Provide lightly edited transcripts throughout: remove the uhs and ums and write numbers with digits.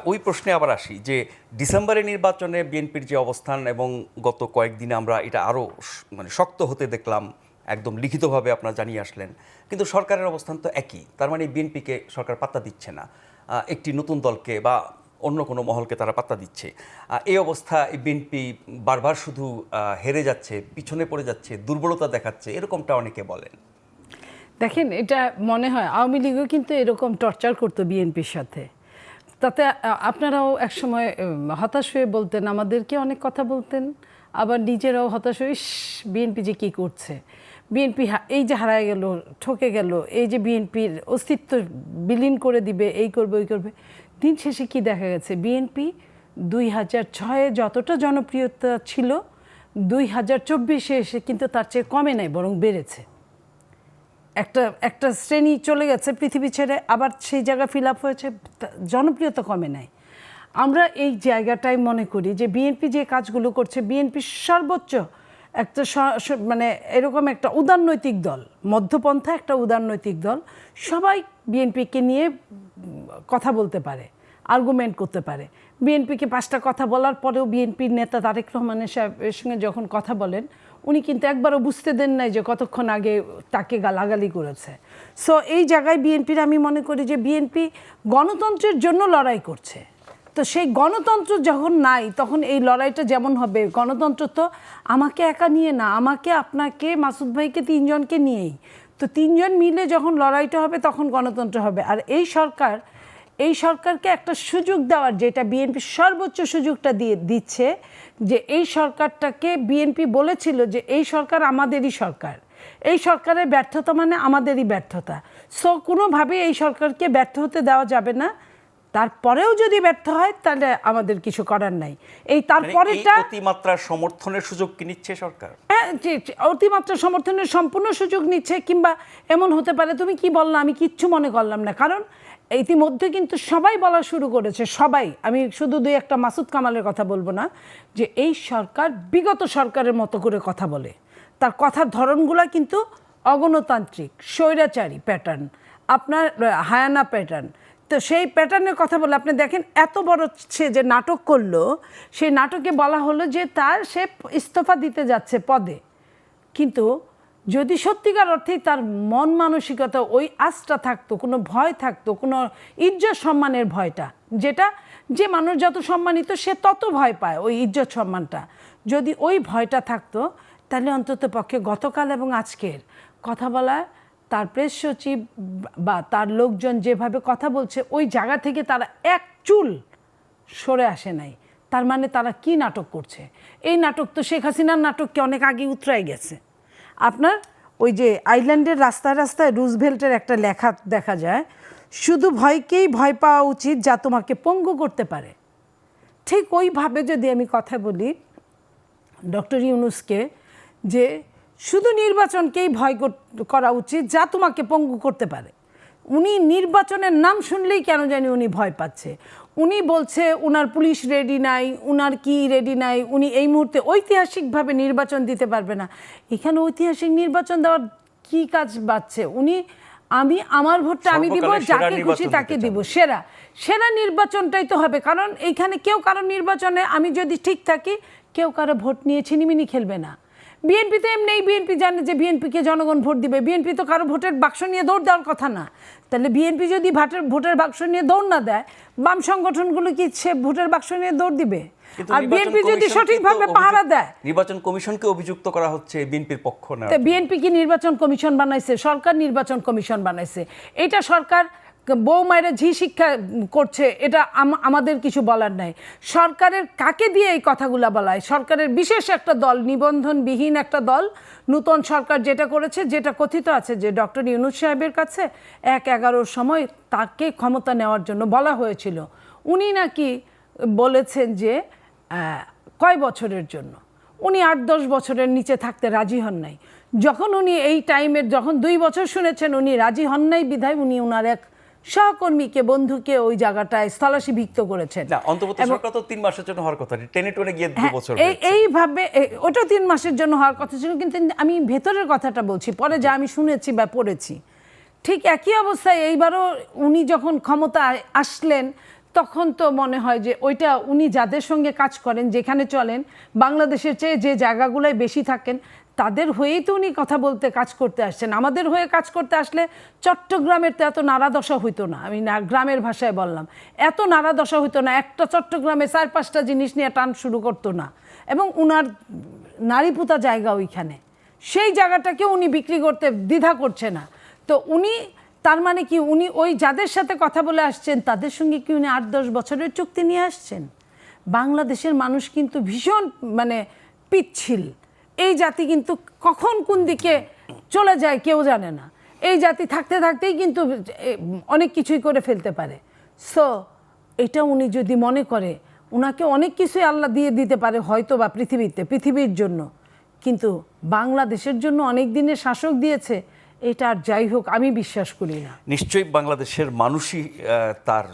ওই প্রশ্নে আবার আসি যে ডিসেম্বরের নির্বাচনে বিএনপির যে অবস্থান এবং গত কয়েকদিনে আমরা এটা আরও মানে শক্ত হতে দেখলাম, একদম লিখিতভাবে আপনারা জানিয়ে আসলেন, কিন্তু সরকারের অবস্থান তো একই। তার মানে বিএনপিকে সরকার পাত্তা দিচ্ছে না, একটি নতুন দলকে বা অন্য কোনো মহলকে তারা পাত্তা দিচ্ছে। এই অবস্থা বিএনপি বারবার শুধু হেরে যাচ্ছে, পিছনে পড়ে যাচ্ছে, দুর্বলতা দেখাচ্ছে, এরকমটা অনেকে বলেন। দেখেন, এটা মনে হয় আওয়ামী লীগও কিন্তু এরকম টর্চার করতো বিএনপির সাথে। তাতে আপনারাও একসময় হতাশ হয়ে বলতেন, আমাদেরকে অনেক কথা বলতেন, আবার নিজেরাও হতাশ হয়ে বিএনপি যে কী করছে, বিএনপি এই যে হারায় গেল, ঠকে গেল, এই যে বিএনপির অস্তিত্ব বিলীন করে দিবে, এই করবে ওই করবে। দিন শেষে কি দেখা গেছে, বিএনপি 2006-এ যতটা জনপ্রিয়তা ছিল 2024-এ এসে কিন্তু তার চেয়ে কমে নাই, বরং বেড়েছে। একটা শ্রেণী চলে গেছে পৃথিবী ছেড়ে, আবার সেই জায়গা ফিল আপ হয়েছে, জনপ্রিয়তা কমে নাই। আমরা এই জায়গাটাই মনে করি যে বিএনপি যে কাজগুলো করছে, বিএনপি সর্বোচ্চ একটা মানে এরকম একটা উদারনৈতিক দল, মধ্যপন্থা একটা উদারনৈতিক দল, সবাই বিএনপিকে নিয়ে কথা বলতে পারে, আর্গুমেন্ট করতে পারে। বিএনপিকে 5টা কথা বলার পরেও বিএনপির নেতা তারেক রহমানের সাহেবের সঙ্গে যখন কথা বলেন, উনি কিন্তু একবারও বুঝতে দেন নাই যে কতক্ষণ আগে তাকে গালাগালি করেছে। সো এই জায়গায় বিএনপির আমি মনে করি যে বিএনপি গণতন্ত্রের জন্য লড়াই করছে। তো সেই গণতন্ত্র যখন নাই, তখন এই লড়াইটা যেমন হবে, গণতন্ত্র তো আমাকে একা নিয়ে না, আমাকে, আপনাকে, মাসুদ ভাইকে, 3 জনকে নিয়েই। তো 3 জন মিলে যখন লড়াইটা হবে তখন গণতন্ত্র হবে। আর এই সরকারকে একটা সুযোগ দেওয়ার, যেটা বিএনপি সর্বোচ্চ সুযোগটা দিচ্ছে, যে এই সরকারটাকে বিএনপি বলেছিল যে এই সরকার আমাদেরই সরকার, এই সরকারের ব্যর্থতা মানে আমাদেরই ব্যর্থতা। সো কোনোভাবেই এই সরকারকে ব্যর্থ হতে দেওয়া যাবে না। তারপরেও যদি ব্যর্থ হয় তাহলে আমাদের কিছু করার নাই। এই তারপরেটা অতিমাত্রার সমর্থনের সুযোগ কি নিচ্ছে সরকার? হ্যাঁ, অতিমাত্রা সমর্থনের সম্পূর্ণ সুযোগ নিচ্ছে। কিংবা এমন হতে পারে, তুমি কি বললা, আমি কিচ্ছু মনে করলাম না, কারণ ইতিমধ্যে কিন্তু সবাই বলা শুরু করেছে, সবাই, আমি শুধু 2-1টা মাসুদ কামালের কথা বলবো না, যে এই সরকার বিগত সরকারের মতো করে কথা বলে। তার কথার ধরনগুলো কিন্তু অগণতান্ত্রিক, স্বৈরাচারী প্যাটার্ন, আপনার হায়ানা প্যাটার্ন। তো সেই প্যাটার্নের কথা বলে আপনি দেখেন, এত বড় সে যে নাটক করলো, সেই নাটকে বলা হলো যে সে ইস্তফা দিতে যাচ্ছে পদে। কিন্তু যদি সত্যিকার অর্থেই তার মন মানসিকতা ওই আস্থা থাকতো, কোনো ভয় থাকতো, কোনো ইজ্জত সম্মানের ভয়টা, যেটা যে মানুষ যত সম্মানিত সে তত ভয় পায়, ওই ইজ্জত সম্মানটা, যদি ওই ভয়টা থাকতো, তাহলে অন্তত পক্ষে গতকাল এবং আজকের কথা বলা, তার প্রেস সচিব বা তার লোকজন যেভাবে কথা বলছে, ওই জায়গা থেকে তারা এক চুল সরে আসে নাই। তার মানে তারা কি নাটক করছে? এই নাটক তো শেখ হাসিনার নাটককে অনেক আগে উতরাই গেছে। আপনার ওই যে আইল্যান্ডের রাস্তায় রাস্তায় রুজভেল্টের একটা লেখা দেখা যায়, শুধু ভয়কেই ভয় পাওয়া উচিত যা তোমাকে পঙ্গু করতে পারে। ঠিক ওইভাবে যদি আমি কথা বলি ডক্টর ইউনূসকে, যে শুধু নির্বাচনকেই ভয় করা উচিত যা তোমাকে পঙ্গু করতে পারে। উনি নির্বাচনের নাম শুনলেই কেন জানি উনি ভয় পাচ্ছে। উনি বলছে উনার পুলিশ রেডি নাই, উনার কি রেডি নাই, উনি এই মুহূর্তে ঐতিহাসিকভাবে নির্বাচন দিতে পারবে না। এখানে ঐতিহাসিক নির্বাচন দেওয়ার কি কাজ বাড়ছে? উনি আমার ভোটটা আমি দিব, যাকে খুশি তাকে দিব, সেরা নির্বাচনটাই তো হবে। কারণ এইখানে কেউ কারো নির্বাচনে আমি যদি ঠিক থাকি, কেউ কারো ভোট নিয়ে ছিনিমিনি খেলবে না। বিএনপি তো এমনি, বিএনপি জানে যে বিএনপিকে জনগণ ভোট দিবে। বিএনপি তো কারো ভোটের বাক্স নিয়ে দৌড় দেওয়ার কথা না। তাহলে বিএনপি যদি ভোটের বাক্স নিয়ে দৌড় না দেয়, বাম সংগঠনগুলো কি সে ভোটের বাক্স নিয়ে দৌড় দিবে? আর বিএনপি যদি সঠিকভাবে পাহারা দেয়, নির্বাচন কমিশনকে অভিযুক্ত করা হচ্ছে বিএনপির পক্ষ না। বিএনপি কি নির্বাচন কমিশন বানাইছে? সরকার নির্বাচন কমিশন বানাইছে। এটা সরকার বউ মায়েরা ঝি শিক্ষা করছে, এটা আমাদের কিছু বলার নাই। সরকারের কাকে দিয়ে এই কথাগুলো বলায়? সরকারের বিশেষ একটা দল, নিবন্ধনবিহীন একটা দল, নূতন সরকার যেটা করেছে, যেটা কথিত আছে যে ডক্টর ইউনূস সাহেবের কাছে 1/11-র সময় তাকে ক্ষমতা নেওয়ার জন্য বলা হয়েছিল। উনি নাকি বলেছেন যে কয় বছরের জন্য, উনি 8-10 বছরের নিচে থাকতে রাজি হন নাই। যখন উনি এই টাইমের, যখন 2 বছর শুনেছেন উনি রাজি হন নাই, বিধায় উনি ওনার এক সহকর্মীকে, বন্ধুকে ওই জায়গাটায় স্থলাভিষিক্ত করেছেন। না, অন্তর্বর্তী সরকার তো 3 মাসের জন্য হওয়ার কথা, টেনে টুনে গিয়ে 2 বছর এইভাবে ওটা 3 মাসের জন্য হওয়ার কথা ছিল। কিন্তু আমি ভেতরের কথাটা বলছি, পরে যা আমি শুনেছি বা পড়েছি, ঠিক একই অবস্থায় এইবারও উনি যখন ক্ষমতা আসলেন, তখন তো মনে হয় যে ওইটা উনি যাদের সঙ্গে কাজ করেন, যেখানে চলেন, বাংলাদেশের চেয়ে যে জায়গাগুলোয় বেশি থাকেন, তাদের হয়েই তো উনি কথা বলতে কাজ করতে আসছেন। আমাদের হয়ে কাজ করতে আসলে চট্টগ্রামের তো এত নাড়াদশা হইতো না, আমি গ্রামের ভাষায় বললাম, এত নাড়াদশা হইতো না, একটা চট্টগ্রামে 4-5টা জিনিস নিয়ে টান শুরু করতো না। এবং উনার নারীপুতা জায়গা ওইখানে, সেই জায়গাটাকে উনি বিক্রি করতে দ্বিধা করছে না। তো উনি, তার মানে কি উনি ওই যাদের সাথে কথা বলে আসছেন তাদের সঙ্গে কি উনি 8-10 বছরের চুক্তি নিয়ে আসছেন? বাংলাদেশের মানুষ কিন্তু ভীষণ মানে পিচ্ছিল। এই জাতি কিন্তু কখন কোন দিকে চলে যায় কেউ জানে না। এই জাতি থাকতে থাকতেই কিন্তু অনেক কিছুই করে ফেলতে পারে। সো এটা উনি যদি মনে করে, ওনাকে অনেক কিছুই আল্লাহ দিয়ে দিতে পারে হয়তো বা পৃথিবীর জন্য, কিন্তু বাংলাদেশের জন্য অনেক দিনের শাসক দিয়েছে, এটা আর যাই হোক আমি বিশ্বাস করি না। নিশ্চয়ই বাংলাদেশের মানুষই তার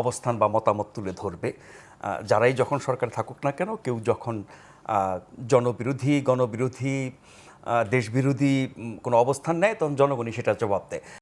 অবস্থান বা মতামত তুলে ধরবে। যারাই যখন সরকার থাকুক না কেন, কেউ যখন জনবিরোধী, গণবিরোধী, দেশবিরোধী কোনো অবস্থান নেয়, তখন জনগণই সেটা জবাব দেয়।